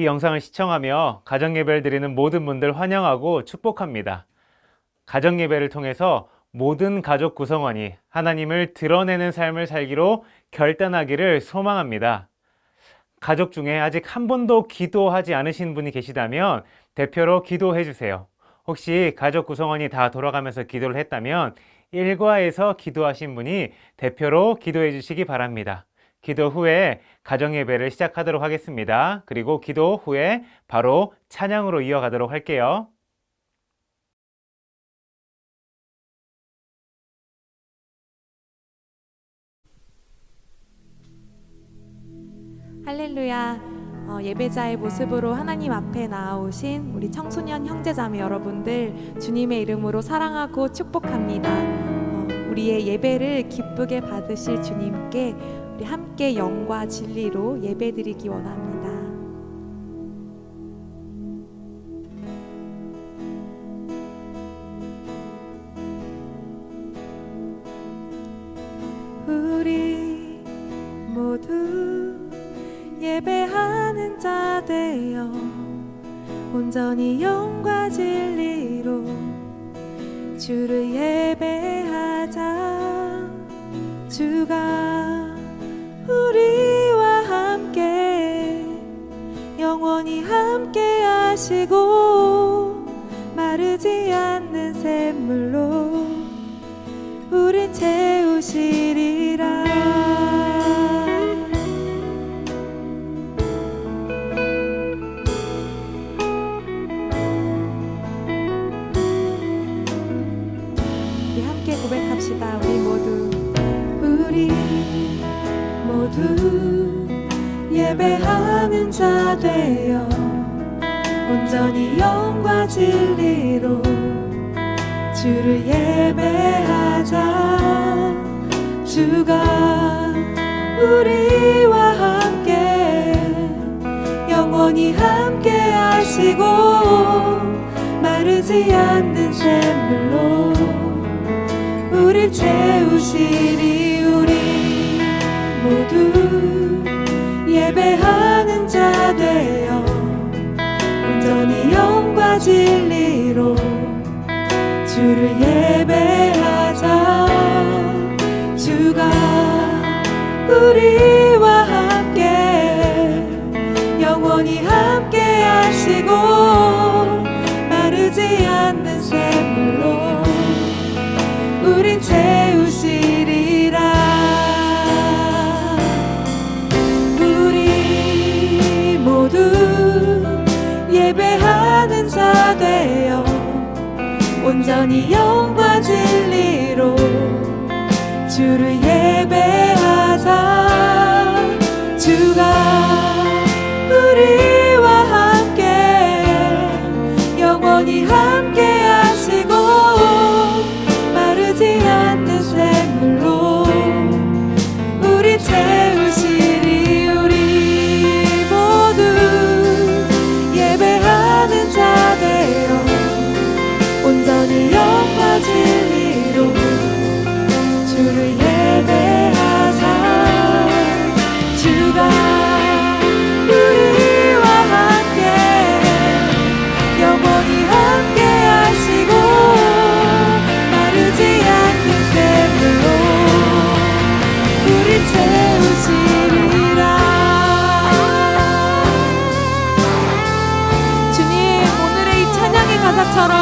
이 영상을 시청하며 가정예배를 드리는 모든 분들 환영하고 축복합니다. 가정예배를 통해서 모든 가족 구성원이 하나님을 드러내는 삶을 살기로 결단하기를 소망합니다. 가족 중에 아직 한 번도 기도하지 않으신 분이 계시다면 대표로 기도해 주세요. 혹시 가족 구성원이 다 돌아가면서 기도를 했다면 일과에서 기도하신 분이 대표로 기도해 주시기 바랍니다. 기도 후에 가정예배를 시작하도록 하겠습니다. 그리고 기도 후에 바로 찬양으로 이어가도록 할게요. 할렐루야. 예배자의 모습으로 하나님 앞에 나아오신 우리 청소년 형제자매 여러분들 주님의 이름으로 사랑하고 축복합니다. 우리의 예배를 기쁘게 받으실 주님께 우리 함께 영과 진리로 예배드리기 원합니다. 우리 모두 예배하는 자 되어 온전히 영과 진리로 주를 예배하자. 주가 우리와 함께 영원히 함께 하시고 마르지 않는 샘물로 우리 채우시리라. 고백합시다. 우리 모두 예배하는 자 되어 온전히 영과 진리로 주를 예배하자. 주가 우리와 함께 영원히 함께 하시고 마르지 않는 샘물로 우리 채우시리. 우리 모두 예배하는 자 되어 온전히 영과 진리로 주를 예배하자. 주가 우리와 함께 영원히 함께 하시고 마르지 않는 샘물로 우린 채우시리라. 우리 모두 예배하는 자 되어 온전히 영과 진리로 주를 예배하자. 주가 우리와 함께 영원히 함께 하시고 마르지 않는 샘물로 우리 채우시리. 우리 모두 예배하는 자 되어 온전히 영과 진리로 주를 예배하자. 주가 우리와 함께 영원히 함께 하시고 채우시리라. 주님, 오늘의 이 찬양의 가사처럼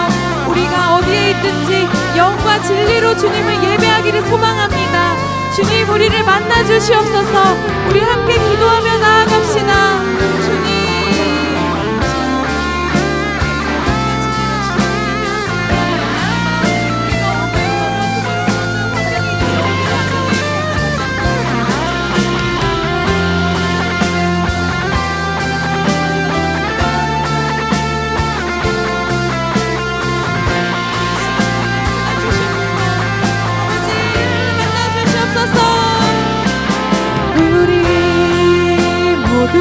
우리가 어디에 있든지 영과 진리로 주님을 예배하기를 소망합니다. 주님, 우리를 만나 주시옵소서. 우리 함께 기도하며 나아갑시다. 주님, 우리 모두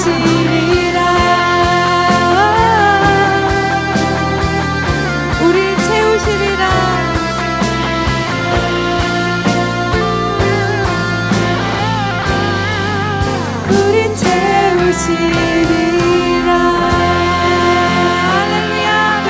채우시리라. 우리 채우시리라. 우리 채우시리라. 할렐루야. 아멘.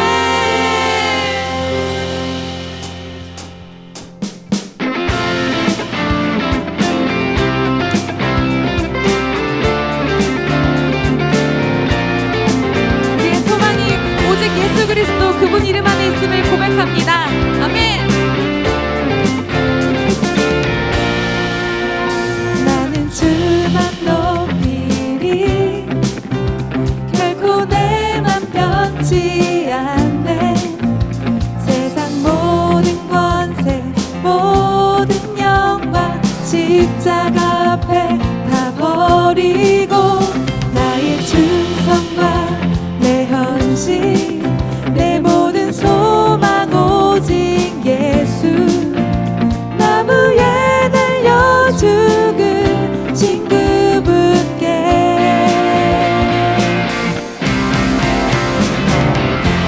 우리의 소망이 오직 예수 그리스도 그분 이름 안에 있음을 고백합니다. 아멘. 나는 주만 높이리. 결코 내 맘 변치 않네. 세상 모든 권세 모든 영광 십자가 앞에 다 버리고 나의 충성과 내 헌신 내 모든 소망 오직 예수 나무에 달려 죽으신 그분께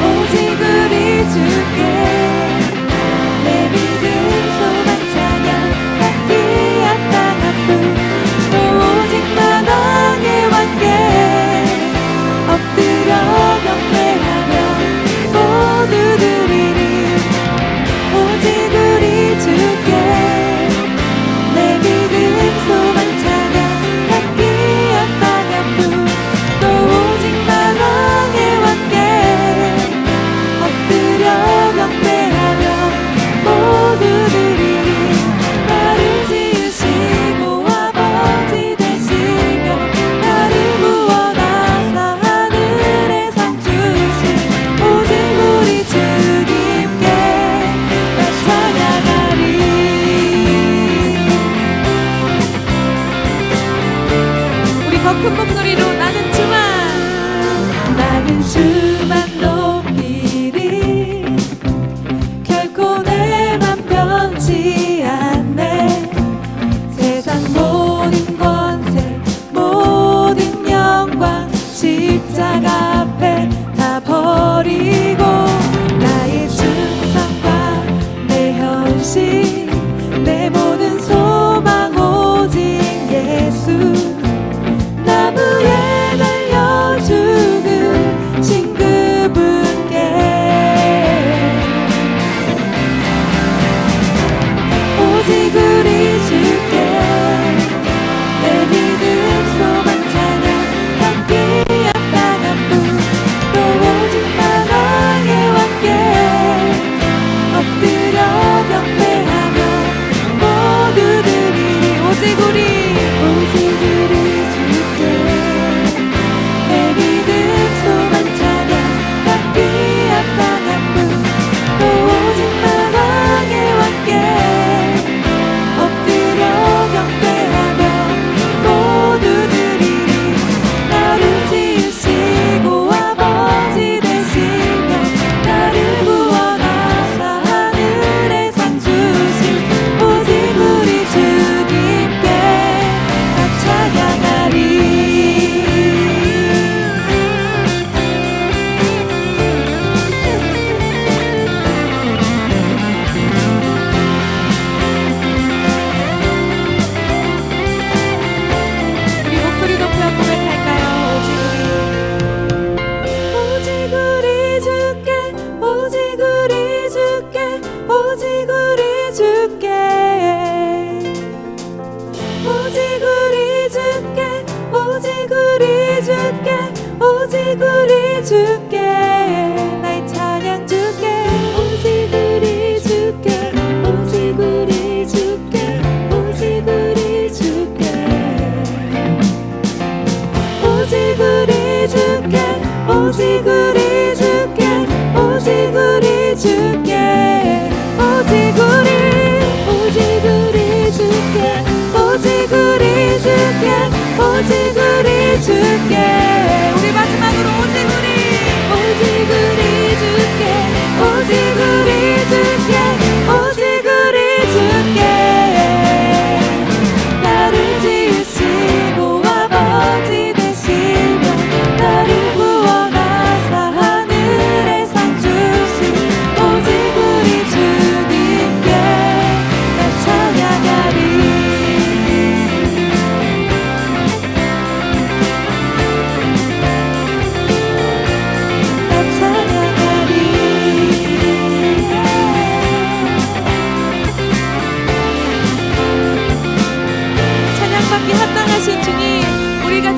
오직 우리 주께 내 믿음 소망 찬양 다 뛰어 땅 아픈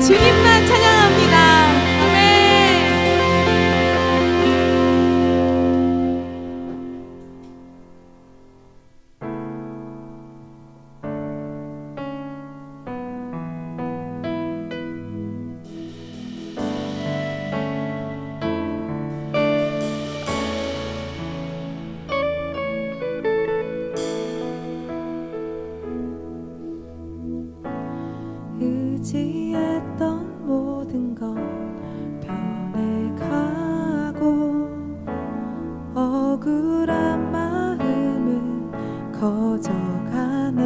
주님만 찬양합니다. 아멘. 의지했던 모든 것 변해가고 억울한 마음은 커져가네.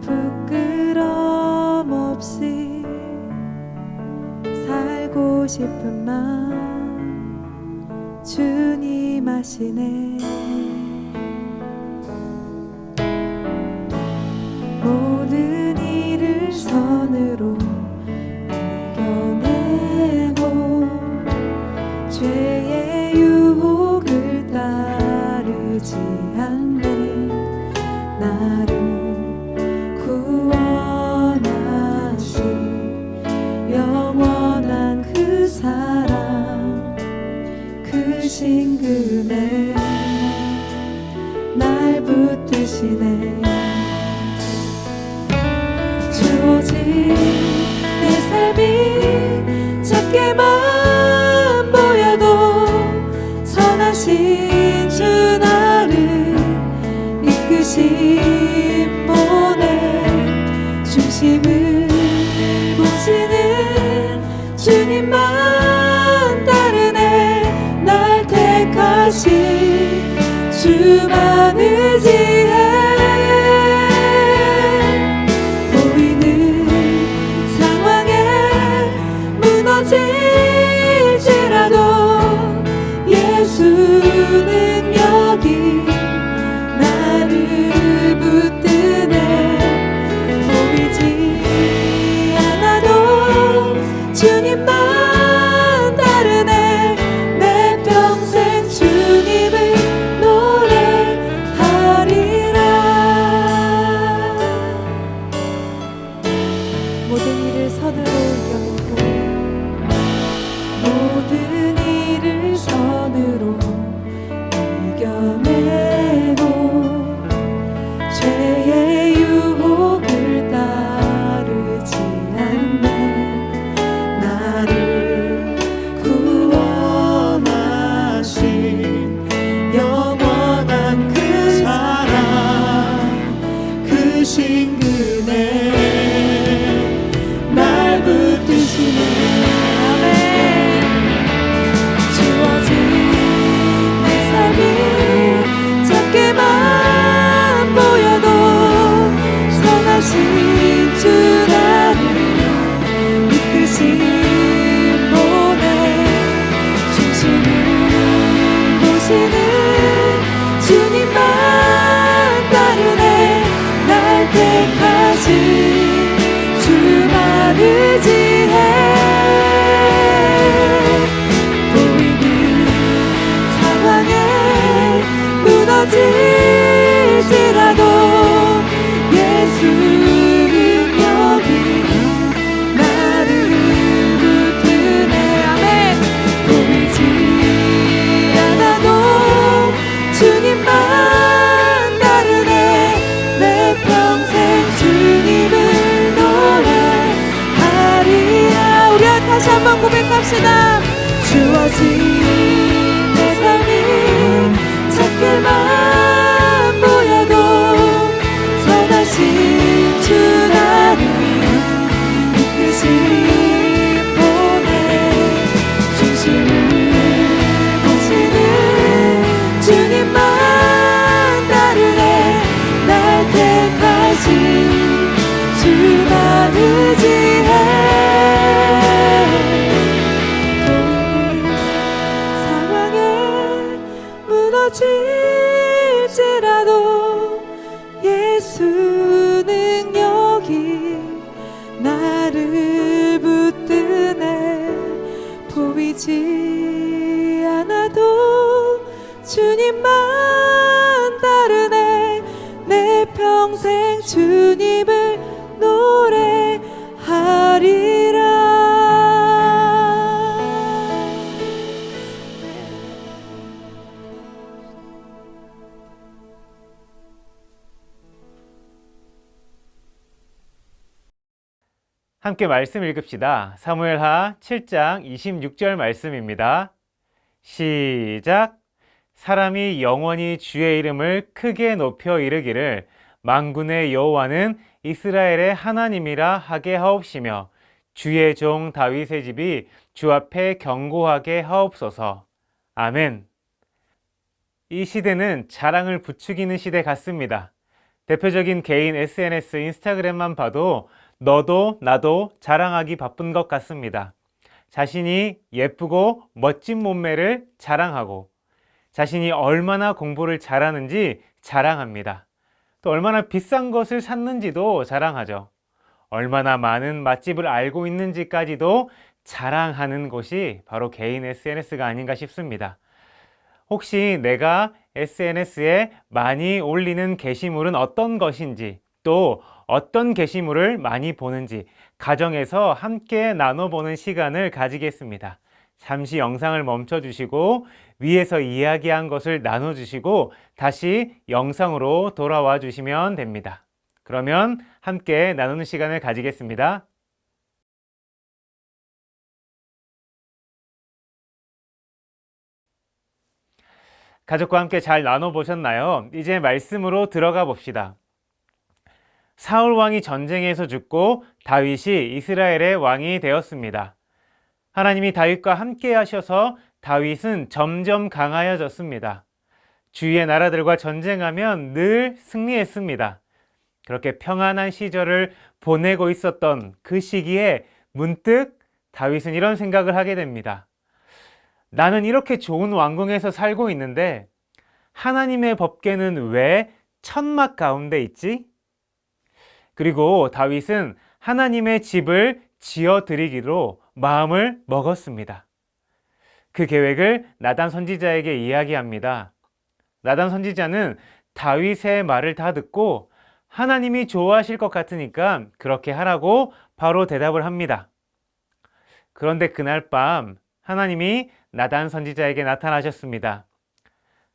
부끄럼 없이 살고 싶은 마음 주님 아시네. 모든 일을 선으로 이겨내고 죄의 유혹을 따르지 않네. 나를 구원하신 영원한 그 사랑 그 신금에 날 붙드시네. 주어진 내 삶이 작게만 보여도 선하신 주 나를 이끄신 몸에 중심을 보시는 주님만 따르네. 날 택하신 주만 의지해. 무너질지라도 예수는 여기 나를 붙드네. 보이지 않아도 주님만 따르네. 내 평생 주님을 노래하리라. 모든 일을 선으로 이겨내고 모든 일을 선으로 이겨내고 죄의 유혹을 따르지 않네. 나를 구원하신 영원한 그 사랑 그 신금에 날 붙드시네. 작게만 보여도 선하신 주 나를 이끄신 몸에 중심을 보시는 주님만 따르네. 날 택하신 주만 의지해. 무너질지라도 예수는 여기 나를 붙드네. 아멘. 보이지 않아도 주님만 따르네. 내 평생 주님을 노래하리라. 우리 다시 한번 고백합시다. 주어진 내 삶이 작게만 보여도 선하신 주 나를 이끄신 몸에 중심을 보시는 주님만 따르네. 날 택하신 주만 의지해. 무너질지라도 예수는 여기 나를 붙드네. 보이지 않아도 주님만 따르네. 내 평생 주님을 노래하리라. 함께 말씀 읽읍시다. 사무엘하 7장 26절 말씀입니다. 시작. 사람이 영원히 주의 이름을 크게 높여 이르기를 만군의 여호와는 이스라엘의 하나님이라 하게 하옵시며 주의 종 다윗의 집이 주 앞에 견고하게 하옵소서. 아멘. 이 시대는 자랑을 부추기는 시대 같습니다. 대표적인 개인 SNS, 인스타그램만 봐도 너도 나도 자랑하기 바쁜 것 같습니다. 자신이 예쁘고 멋진 몸매를 자랑하고 자신이 얼마나 공부를 잘하는지 자랑합니다. 또 얼마나 비싼 것을 샀는지도 자랑하죠. 얼마나 많은 맛집을 알고 있는지까지도 자랑하는 것이 바로 개인 SNS가 아닌가 싶습니다. 혹시 내가 SNS에 많이 올리는 게시물은 어떤 것인지, 또 어떤 게시물을 많이 보는지 가정에서 함께 나눠보는 시간을 가지겠습니다. 잠시 영상을 멈춰주시고 위에서 이야기한 것을 나눠주시고 다시 영상으로 돌아와 주시면 됩니다. 그러면 함께 나누는 시간을 가지겠습니다. 가족과 함께 잘 나눠보셨나요? 이제 말씀으로 들어가 봅시다. 사울 왕이 전쟁에서 죽고 다윗이 이스라엘의 왕이 되었습니다. 하나님이 다윗과 함께 하셔서 다윗은 점점 강하여졌습니다. 주위의 나라들과 전쟁하면 늘 승리했습니다. 그렇게 평안한 시절을 보내고 있었던 그 시기에 문득 다윗은 이런 생각을 하게 됩니다. 나는 이렇게 좋은 왕궁에서 살고 있는데 하나님의 법궤는 왜 천막 가운데 있지? 그리고 다윗은 하나님의 집을 지어드리기로 마음을 먹었습니다. 그 계획을 나단 선지자에게 이야기합니다. 나단 선지자는 다윗의 말을 다 듣고 하나님이 좋아하실 것 같으니까 그렇게 하라고 바로 대답을 합니다. 그런데 그날 밤 하나님이 나단 선지자에게 나타나셨습니다.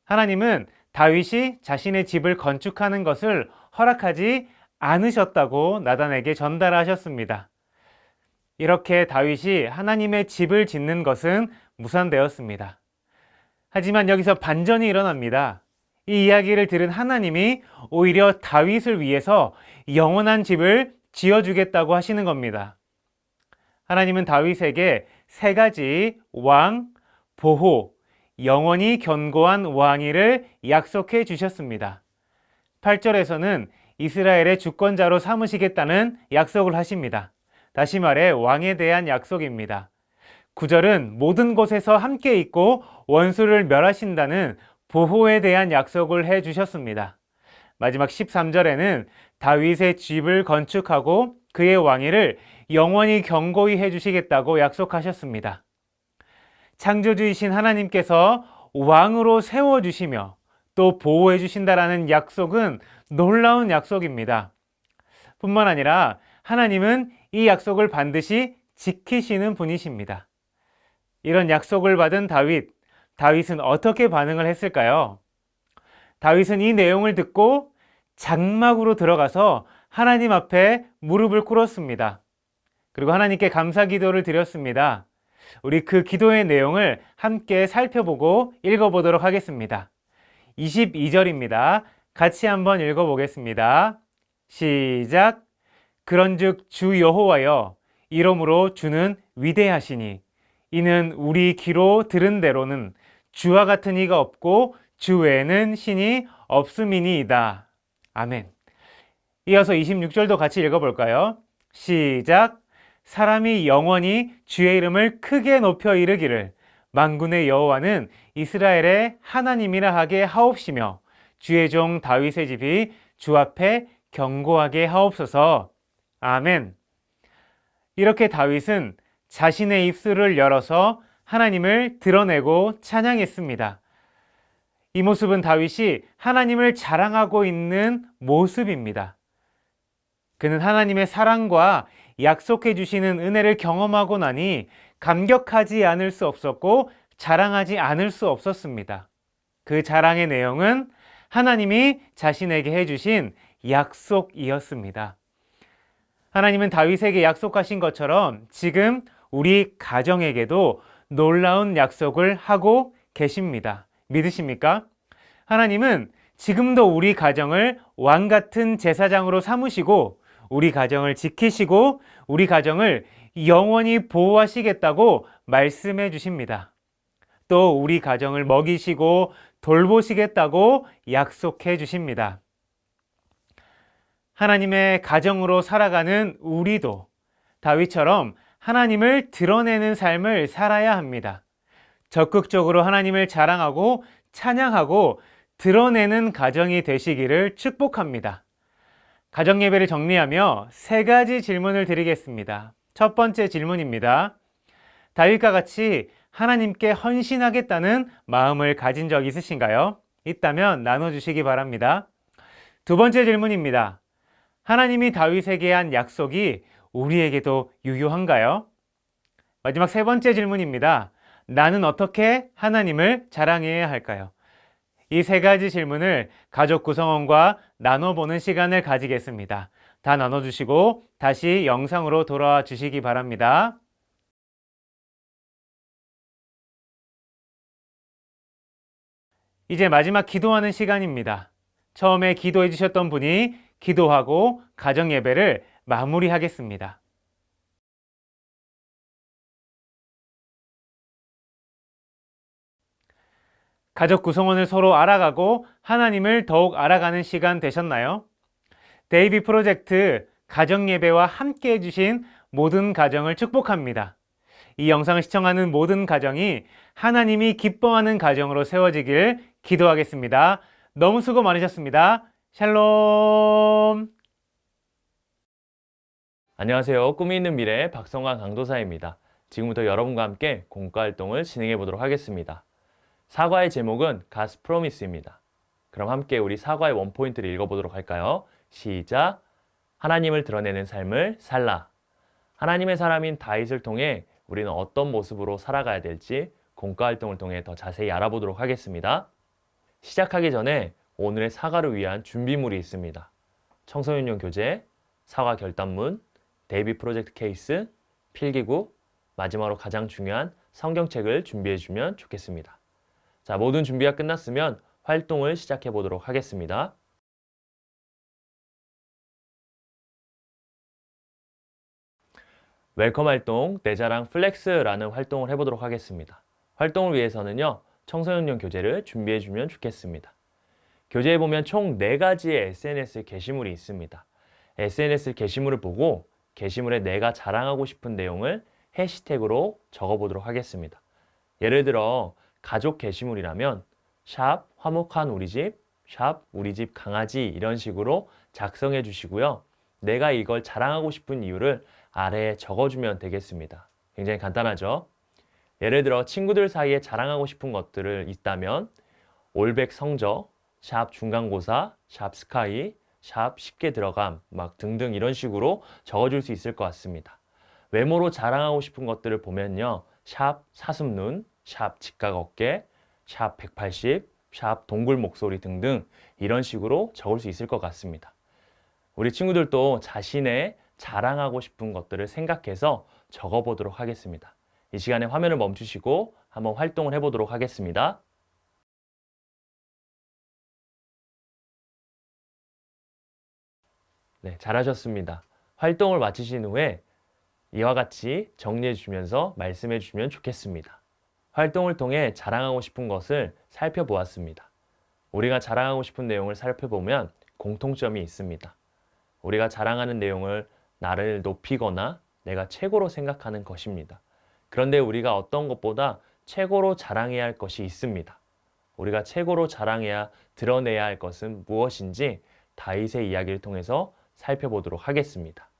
하나님은 다윗이 자신의 집을 건축하는 것을 허락하지 않으셨다고 나단에게 전달하셨습니다. 이렇게 다윗이 하나님의 집을 짓는 것은 무산되었습니다. 하지만 여기서 반전이 일어납니다. 이 이야기를 들은 하나님이 오히려 다윗을 위해서 영원한 집을 지어주겠다고 하시는 겁니다. 하나님은 다윗에게 세 가지 왕, 보호, 영원히 견고한 왕위를 약속해 주셨습니다. 8절에서는 이스라엘의 주권자로 삼으시겠다는 약속을 하십니다. 다시 말해 왕에 대한 약속입니다. 9절은 모든 곳에서 함께 있고 원수를 멸하신다는 보호에 대한 약속을 해 주셨습니다. 마지막 13절에는 다윗의 집을 건축하고 그의 왕위를 영원히 견고히 해 주시겠다고 약속하셨습니다. 창조주이신 하나님께서 왕으로 세워주시며 또 보호해 주신다라는 약속은 놀라운 약속입니다. 뿐만 아니라 하나님은 이 약속을 반드시 지키시는 분이십니다. 이런 약속을 받은 다윗은 어떻게 반응을 했을까요? 다윗은 이 내용을 듣고 장막으로 들어가서 하나님 앞에 무릎을 꿇었습니다. 그리고 하나님께 감사 기도를 드렸습니다. 우리 그 기도의 내용을 함께 살펴보고 읽어보도록 하겠습니다. 22절입니다. 같이 한번 읽어보겠습니다. 시작. 그런즉 주 여호와여, 이러므로 주는 위대하시니 이는 우리 귀로 들은 대로는 주와 같은 이가 없고 주 외에는 신이 없음이니이다. 아멘. 이어서 26절도 같이 읽어볼까요? 시작. 사람이 영원히 주의 이름을 크게 높여 이르기를 만군의 여호와는 이스라엘의 하나님이라 하게 하옵시며 주의 종 다윗의 집이 주 앞에 견고하게 하옵소서. 아멘. 이렇게 다윗은 자신의 입술을 열어서 하나님을 드러내고 찬양했습니다. 이 모습은 다윗이 하나님을 자랑하고 있는 모습입니다. 그는 하나님의 사랑과 약속해 주시는 은혜를 경험하고 나니 감격하지 않을 수 없었고 자랑하지 않을 수 없었습니다. 그 자랑의 내용은 하나님이 자신에게 해주신 약속이었습니다. 하나님은 다윗에게 약속하신 것처럼 지금 우리 가정에게도 놀라운 약속을 하고 계십니다. 믿으십니까? 하나님은 지금도 우리 가정을 왕 같은 제사장으로 삼으시고 우리 가정을 지키시고 우리 가정을 영원히 보호하시겠다고 말씀해 주십니다. 또 우리 가정을 먹이시고 돌보시겠다고 약속해 주십니다. 하나님의 가정으로 살아가는 우리도 다윗처럼 하나님을 드러내는 삶을 살아야 합니다. 적극적으로 하나님을 자랑하고 찬양하고 드러내는 가정이 되시기를 축복합니다. 가정 예배를 정리하며 세 가지 질문을 드리겠습니다. 첫 번째 질문입니다. 다윗과 같이 하나님께 헌신하겠다는 마음을 가진 적 있으신가요? 있다면 나눠주시기 바랍니다. 두 번째 질문입니다. 하나님이 다윗에게 한 약속이 우리에게도 유효한가요? 마지막 세 번째 질문입니다. 나는 어떻게 하나님을 자랑해야 할까요? 이 세 가지 질문을 가족 구성원과 나눠보는 시간을 가지겠습니다. 다 나눠주시고 다시 영상으로 돌아와 주시기 바랍니다. 이제 마지막 기도하는 시간입니다. 처음에 기도해 주셨던 분이 기도하고 가정 예배를 마무리하겠습니다. 가족 구성원을 서로 알아가고 하나님을 더욱 알아가는 시간 되셨나요? 데이비 프로젝트 가정 예배와 함께 해주신 모든 가정을 축복합니다. 이 영상을 시청하는 모든 가정이 하나님이 기뻐하는 가정으로 세워지길 기도하겠습니다. 너무 수고 많으셨습니다. 샬롬. 안녕하세요. 꿈이 있는 미래 박성광 강도사입니다. 지금부터 여러분과 함께 공과 활동을 진행해 보도록 하겠습니다. 사과의 제목은 God's Promise입니다. 그럼 함께 우리 사과의 원포인트를 읽어보도록 할까요? 시작! 하나님을 드러내는 삶을 살라. 하나님의 사람인 다윗을 통해 우리는 어떤 모습으로 살아가야 될지 공과 활동을 통해 더 자세히 알아보도록 하겠습니다. 시작하기 전에 오늘의 사과를 위한 준비물이 있습니다. 청소년용 교재, 사과 결단문, 데이비 프로젝트 케이스, 필기구, 마지막으로 가장 중요한 성경책을 준비해 주면 좋겠습니다. 자, 모든 준비가 끝났으면 활동을 시작해 보도록 하겠습니다. 웰컴 활동 내 자랑 플렉스라는 활동을 해보도록 하겠습니다. 활동을 위해서는요, 청소년용 교재를 준비해 주면 좋겠습니다. 교재에 보면 총 4가지의 SNS 게시물이 있습니다. SNS 게시물을 보고 게시물에 내가 자랑하고 싶은 내용을 해시태그로 적어보도록 하겠습니다. 예를 들어 가족 게시물이라면 샵 화목한 우리집, 샵 우리집 강아지 이런 식으로 작성해 주시고요. 내가 이걸 자랑하고 싶은 이유를 아래에 적어주면 되겠습니다. 굉장히 간단하죠? 예를 들어 친구들 사이에 자랑하고 싶은 것들을 있다면 올백 성적, 샵 중간고사, 샵 스카이, 샵 쉽게 들어감, 막 등등 이런 식으로 적어줄 수 있을 것 같습니다. 외모로 자랑하고 싶은 것들을 보면요. 샵 사슴눈, 샵 직각 어깨, 샵 180, 샵 동굴 목소리 등등 이런 식으로 적을 수 있을 것 같습니다. 우리 친구들도 자신의 자랑하고 싶은 것들을 생각해서 적어보도록 하겠습니다. 이 시간에 화면을 멈추시고 한번 활동을 해보도록 하겠습니다. 네, 잘하셨습니다. 활동을 마치신 후에 이와 같이 정리해 주시면서 말씀해 주시면 좋겠습니다. 활동을 통해 자랑하고 싶은 것을 살펴보았습니다. 우리가 자랑하고 싶은 내용을 살펴보면 공통점이 있습니다. 우리가 자랑하는 내용을 나를 높이거나 내가 최고로 생각하는 것입니다. 그런데 우리가 어떤 것보다 최고로 자랑해야 할 것이 있습니다. 우리가 최고로 자랑해야 드러내야 할 것은 무엇인지 다윗의 이야기를 통해서 살펴보도록 하겠습니다.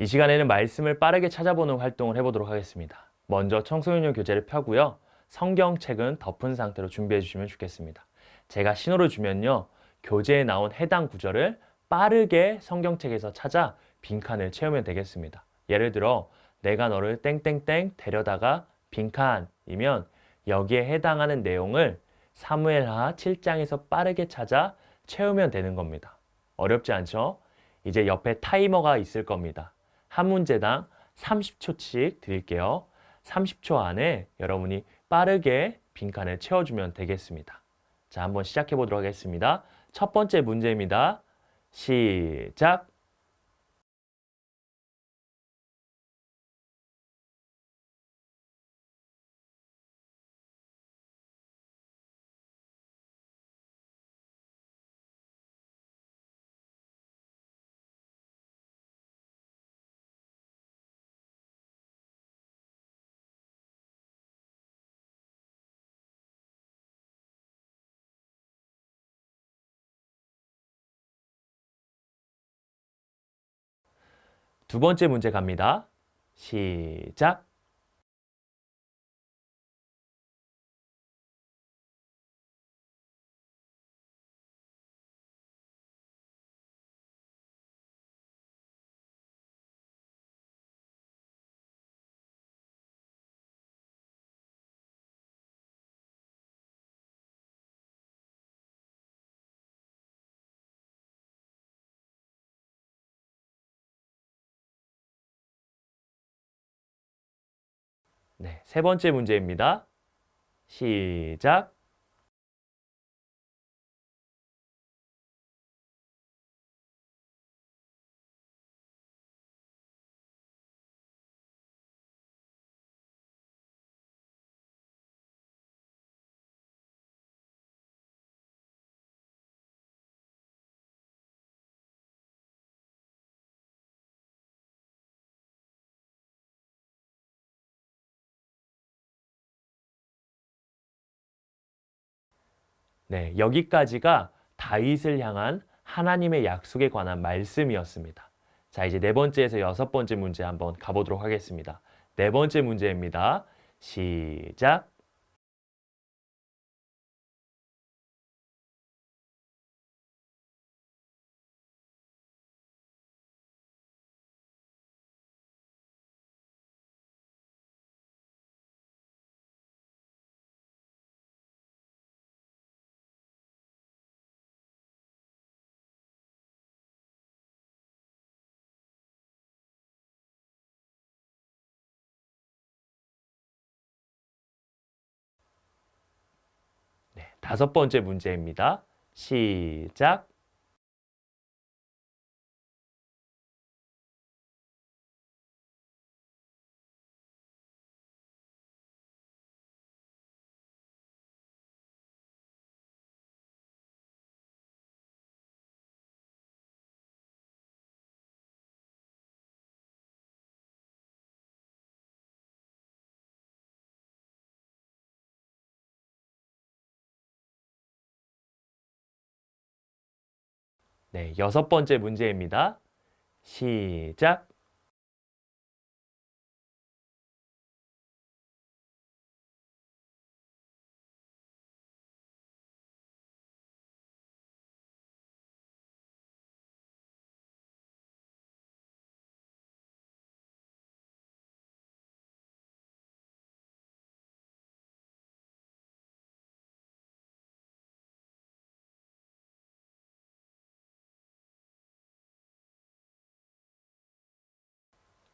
이 시간에는 말씀을 빠르게 찾아보는 활동을 해보도록 하겠습니다. 먼저 청소년용 교재를 펴고요. 성경책은 덮은 상태로 준비해 주시면 좋겠습니다. 제가 신호를 주면요. 교재에 나온 해당 구절을 빠르게 성경책에서 찾아 빈칸을 채우면 되겠습니다. 예를 들어 내가 너를 땡땡땡 데려다가 빈칸이면 여기에 해당하는 내용을 사무엘하 7장에서 빠르게 찾아 채우면 되는 겁니다. 어렵지 않죠? 이제 옆에 타이머가 있을 겁니다. 한 문제당 30초씩 드릴게요. 30초 안에 여러분이 빠르게 빈칸을 채워주면 되겠습니다. 자, 한번 시작해 보도록 하겠습니다. 첫 번째 문제입니다. 시작! 두 번째 문제 갑니다. 시작! 네, 세 번째 문제입니다. 시작! 네, 여기까지가 다윗을 향한 하나님의 약속에 관한 말씀이었습니다. 자, 이제 네 번째에서 여섯 번째 문제 한번 가보도록 하겠습니다. 네 번째 문제입니다. 시작! 네, 다섯 번째 문제입니다. 시작! 네, 여섯 번째 문제입니다. 시작!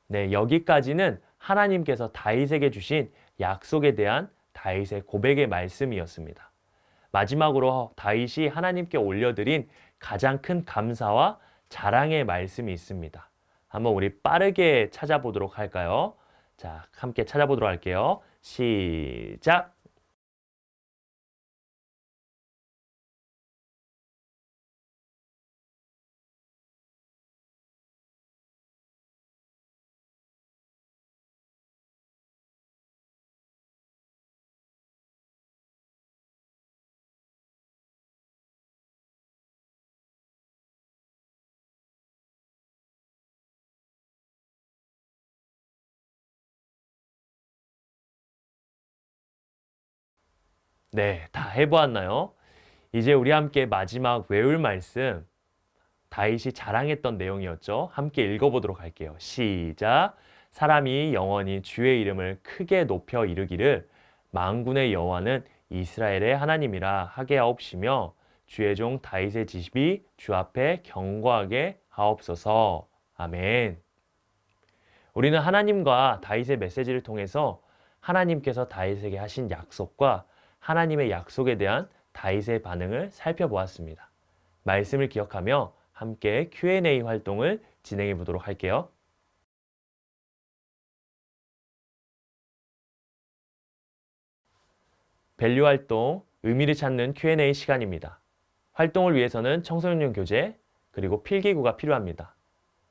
네, 여기까지는 하나님께서 다윗에게 주신 약속에 대한 다윗의 고백의 말씀이었습니다. 마지막으로 다윗이 하나님께 올려드린 가장 큰 감사와 자랑의 말씀이 있습니다. 한번 우리 빠르게 찾아보도록 할까요? 자, 함께 찾아보도록 할게요. 시작! 네, 다 해보았나요? 이제 우리 함께 마지막 외울 말씀, 다윗이 자랑했던 내용이었죠. 함께 읽어보도록 할게요. 시작! 사람이 영원히 주의 이름을 크게 높여 이르기를 만군의 여호와는 이스라엘의 하나님이라 하게 하옵시며 주의 종 다윗의 집이 주 앞에 견고하게 하옵소서. 아멘. 우리는 하나님과 다윗의 메시지를 통해서 하나님께서 다윗에게 하신 약속과 하나님의 약속에 대한 다윗의 반응을 살펴보았습니다. 말씀을 기억하며 함께 Q&A 활동을 진행해 보도록 할게요. 밸류 활동, 의미를 찾는 Q&A 시간입니다. 활동을 위해서는 청소년용 교재, 그리고 필기구가 필요합니다.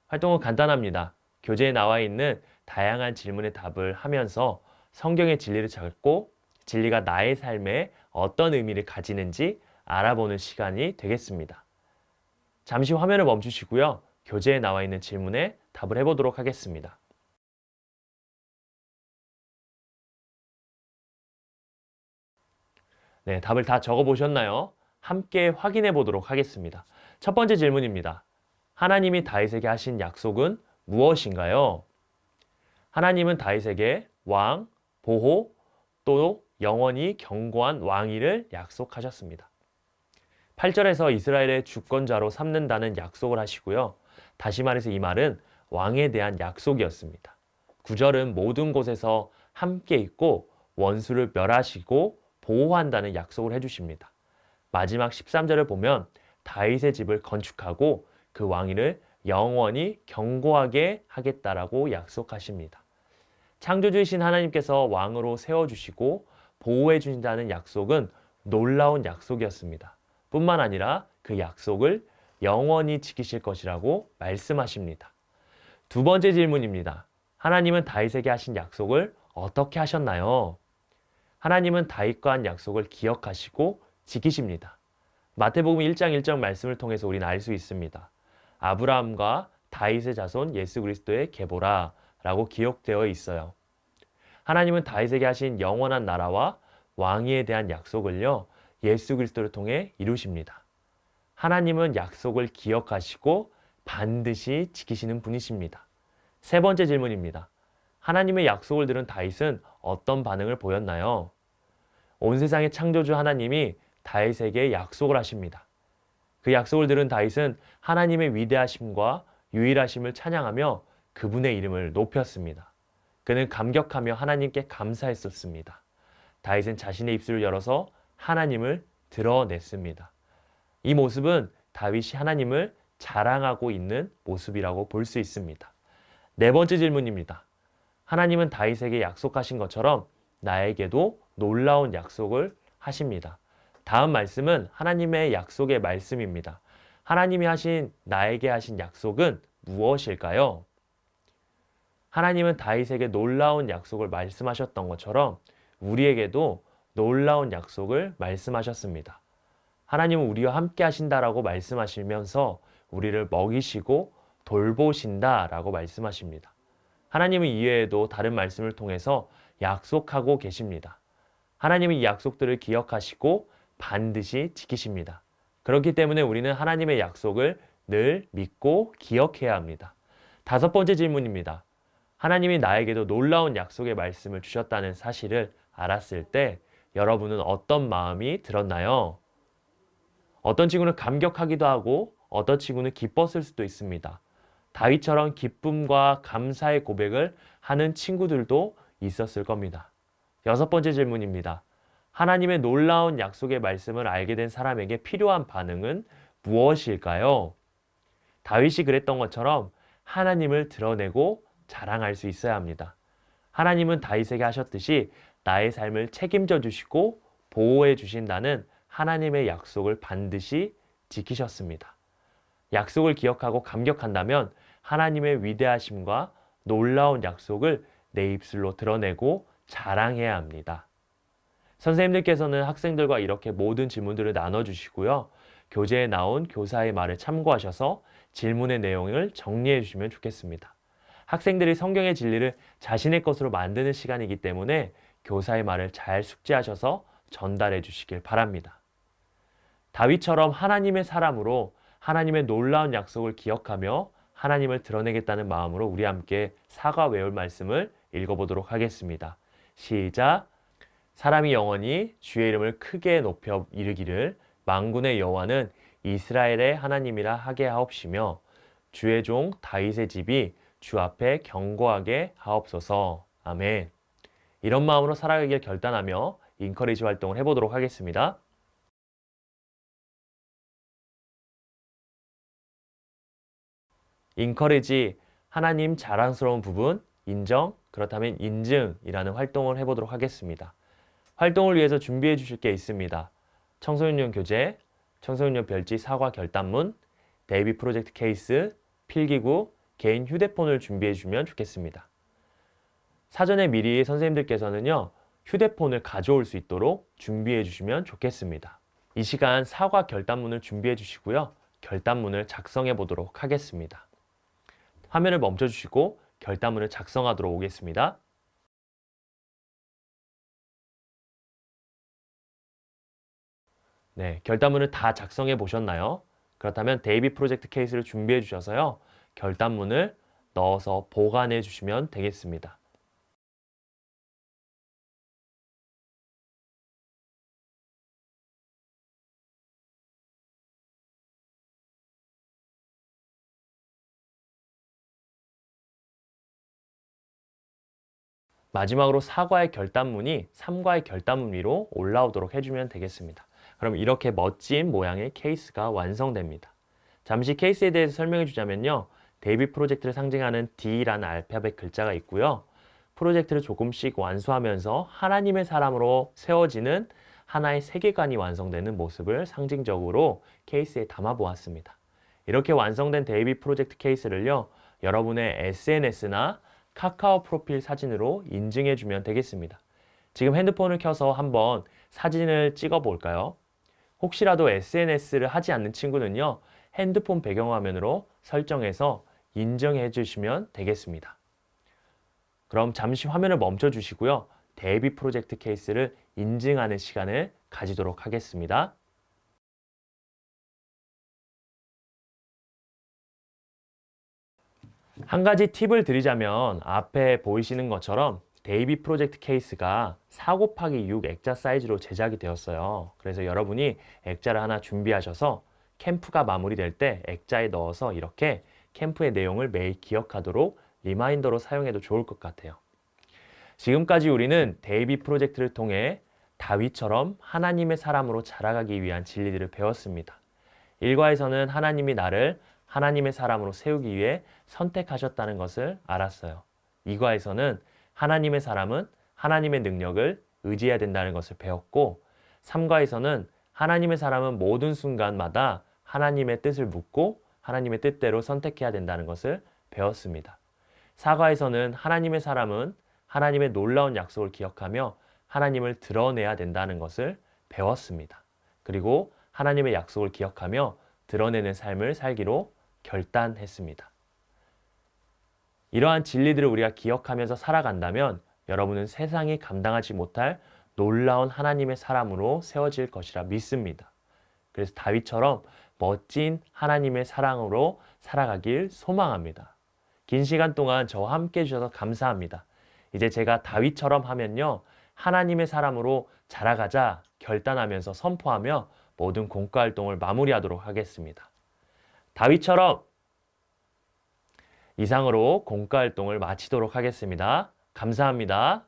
활동은 간단합니다. 교재에 나와 있는 다양한 질문의 답을 하면서 성경의 진리를 찾고 진리가 나의 삶에 어떤 의미를 가지는지 알아보는 시간이 되겠습니다. 잠시 화면을 멈추시고요. 교재에 나와 있는 질문에 답을 해보도록 하겠습니다. 네, 답을 다 적어보셨나요? 함께 확인해 보도록 하겠습니다. 첫 번째 질문입니다. 하나님이 다윗에게 하신 약속은 무엇인가요? 하나님은 다윗에게 왕, 보호, 또 영원히 견고한 왕위를 약속하셨습니다. 8절에서 이스라엘의 주권자로 삼는다는 약속을 하시고요. 다시 말해서 이 말은 왕에 대한 약속이었습니다. 9절은 모든 곳에서 함께 있고 원수를 멸하시고 보호한다는 약속을 해주십니다. 마지막 13절을 보면 다윗의 집을 건축하고 그 왕위를 영원히 견고하게 하겠다라고 약속하십니다. 창조주이신 하나님께서 왕으로 세워주시고 보호해 주신다는 약속은 놀라운 약속이었습니다. 뿐만 아니라 그 약속을 영원히 지키실 것이라고 말씀하십니다. 두 번째 질문입니다. 하나님은 다윗에게 하신 약속을 어떻게 하셨나요? 하나님은 다윗과 한 약속을 기억하시고 지키십니다. 마태복음 1장 1절 말씀을 통해서 우리는 알 수 있습니다. 아브라함과 다윗의 자손 예수 그리스도의 계보라 라고 기록되어 있어요. 하나님은 다윗에게 하신 영원한 나라와 왕위에 대한 약속을요, 예수 그리스도를 통해 이루십니다. 하나님은 약속을 기억하시고 반드시 지키시는 분이십니다. 세 번째 질문입니다. 하나님의 약속을 들은 다윗은 어떤 반응을 보였나요? 온 세상의 창조주 하나님이 다윗에게 약속을 하십니다. 그 약속을 들은 다윗은 하나님의 위대하심과 유일하심을 찬양하며 그분의 이름을 높였습니다. 그는 감격하며 하나님께 감사했었습니다. 다윗은 자신의 입술을 열어서 하나님을 드러냈습니다. 이 모습은 다윗이 하나님을 자랑하고 있는 모습이라고 볼 수 있습니다. 네 번째 질문입니다. 하나님은 다윗에게 약속하신 것처럼 나에게도 놀라운 약속을 하십니다. 다음 말씀은 하나님의 약속의 말씀입니다. 하나님이 나에게 하신 약속은 무엇일까요? 하나님은 다윗에게 놀라운 약속을 말씀하셨던 것처럼 우리에게도 놀라운 약속을 말씀하셨습니다. 하나님은 우리와 함께 하신다라고 말씀하시면서 우리를 먹이시고 돌보신다라고 말씀하십니다. 하나님은 이외에도 다른 말씀을 통해서 약속하고 계십니다. 하나님은 이 약속들을 기억하시고 반드시 지키십니다. 그렇기 때문에 우리는 하나님의 약속을 늘 믿고 기억해야 합니다. 다섯 번째 질문입니다. 하나님이 나에게도 놀라운 약속의 말씀을 주셨다는 사실을 알았을 때 여러분은 어떤 마음이 들었나요? 어떤 친구는 감격하기도 하고 어떤 친구는 기뻤을 수도 있습니다. 다윗처럼 기쁨과 감사의 고백을 하는 친구들도 있었을 겁니다. 여섯 번째 질문입니다. 하나님의 놀라운 약속의 말씀을 알게 된 사람에게 필요한 반응은 무엇일까요? 다윗이 그랬던 것처럼 하나님을 드러내고 자랑할 수 있어야 합니다. 하나님은 다윗에게 하셨듯이 나의 삶을 책임져 주시고 보호해 주신다는 하나님의 약속을 반드시 지키셨습니다. 약속을 기억하고 감격한다면 하나님의 위대하심과 놀라운 약속을 내 입술로 드러내고 자랑해야 합니다. 선생님들께서는 학생들과 이렇게 모든 질문들을 나눠주시고요. 교재에 나온 교사의 말을 참고하셔서 질문의 내용을 정리해 주시면 좋겠습니다. 학생들이 성경의 진리를 자신의 것으로 만드는 시간이기 때문에 교사의 말을 잘 숙지하셔서 전달해 주시길 바랍니다. 다윗처럼 하나님의 사람으로 하나님의 놀라운 약속을 기억하며 하나님을 드러내겠다는 마음으로 우리 함께 사과 외울 말씀을 읽어보도록 하겠습니다. 시작! 사람이 영원히 주의 이름을 크게 높여 이르기를 만군의 여호와는 이스라엘의 하나님이라 하게 하옵시며 주의 종 다윗의 집이 주 앞에 견고하게 하옵소서. 아멘. 이런 마음으로 살아가길 결단하며 인커리지 활동을 해보도록 하겠습니다. 인커리지, 하나님 자랑스러운 부분, 인정, 그렇다면 인증이라는 활동을 해보도록 하겠습니다. 활동을 위해서 준비해 주실 게 있습니다. 청소년용 교재, 청소년용 별지 사과 결단문, 데이비 프로젝트 케이스, 필기구, 개인 휴대폰을 준비해 주면 좋겠습니다. 사전에 미리 선생님들께서는요, 휴대폰을 가져올 수 있도록 준비해 주시면 좋겠습니다. 이 시간 사과 결단문을 준비해 주시고요. 결단문을 작성해 보도록 하겠습니다. 화면을 멈춰 주시고 결단문을 작성하도록 오겠습니다. 네, 결단문을 다 작성해 보셨나요? 그렇다면 데이비 프로젝트 케이스를 준비해 주셔서요. 결단문을 넣어서 보관해 주시면 되겠습니다. 마지막으로 사과의 결단문이 3과의 결단문 위로 올라오도록 해주면 되겠습니다. 그럼 이렇게 멋진 모양의 케이스가 완성됩니다. 잠시 케이스에 대해서 설명해 주자면요. 데이비 프로젝트를 상징하는 D라는 알파벳 글자가 있고요. 프로젝트를 조금씩 완수하면서 하나님의 사람으로 세워지는 하나의 세계관이 완성되는 모습을 상징적으로 케이스에 담아 보았습니다. 이렇게 완성된 데이비 프로젝트 케이스를요. 여러분의 SNS나 카카오 프로필 사진으로 인증해 주면 되겠습니다. 지금 핸드폰을 켜서 한번 사진을 찍어 볼까요? 혹시라도 SNS를 하지 않는 친구는요, 핸드폰 배경화면으로 설정해서 인증해 주시면 되겠습니다. 그럼 잠시 화면을 멈춰 주시고요. 데이비 프로젝트 케이스를 인증하는 시간을 가지도록 하겠습니다. 한 가지 팁을 드리자면 앞에 보이시는 것처럼 데이비 프로젝트 케이스가 4 곱하기 6 액자 사이즈로 제작이 되었어요. 그래서 여러분이 액자를 하나 준비하셔서 캠프가 마무리될 때 액자에 넣어서 이렇게 캠프의 내용을 매일 기억하도록 리마인더로 사용해도 좋을 것 같아요. 지금까지 우리는 데이비 프로젝트를 통해 다윗처럼 하나님의 사람으로 자라가기 위한 진리들을 배웠습니다. 1과에서는 하나님이 나를 하나님의 사람으로 세우기 위해 선택하셨다는 것을 알았어요. 2과에서는 하나님의 사람은 하나님의 능력을 의지해야 된다는 것을 배웠고, 3과에서는 하나님의 사람은 모든 순간마다 하나님의 뜻을 묻고 하나님의 뜻대로 선택해야 된다는 것을 배웠습니다. 4과에서는 하나님의 사람은 하나님의 놀라운 약속을 기억하며 하나님을 드러내야 된다는 것을 배웠습니다. 그리고 하나님의 약속을 기억하며 드러내는 삶을 살기로 결단했습니다. 이러한 진리들을 우리가 기억하면서 살아간다면 여러분은 세상이 감당하지 못할 놀라운 하나님의 사람으로 세워질 것이라 믿습니다. 그래서 다윗처럼 멋진 하나님의 사랑으로 살아가길 소망합니다. 긴 시간 동안 저와 함께 해주셔서 감사합니다. 이제 제가 다윗처럼 하면요, 하나님의 사람으로 자라가자 결단하면서 선포하며 모든 공과 활동을 마무리하도록 하겠습니다. 다윗처럼 이상으로 공과 활동을 마치도록 하겠습니다. 감사합니다.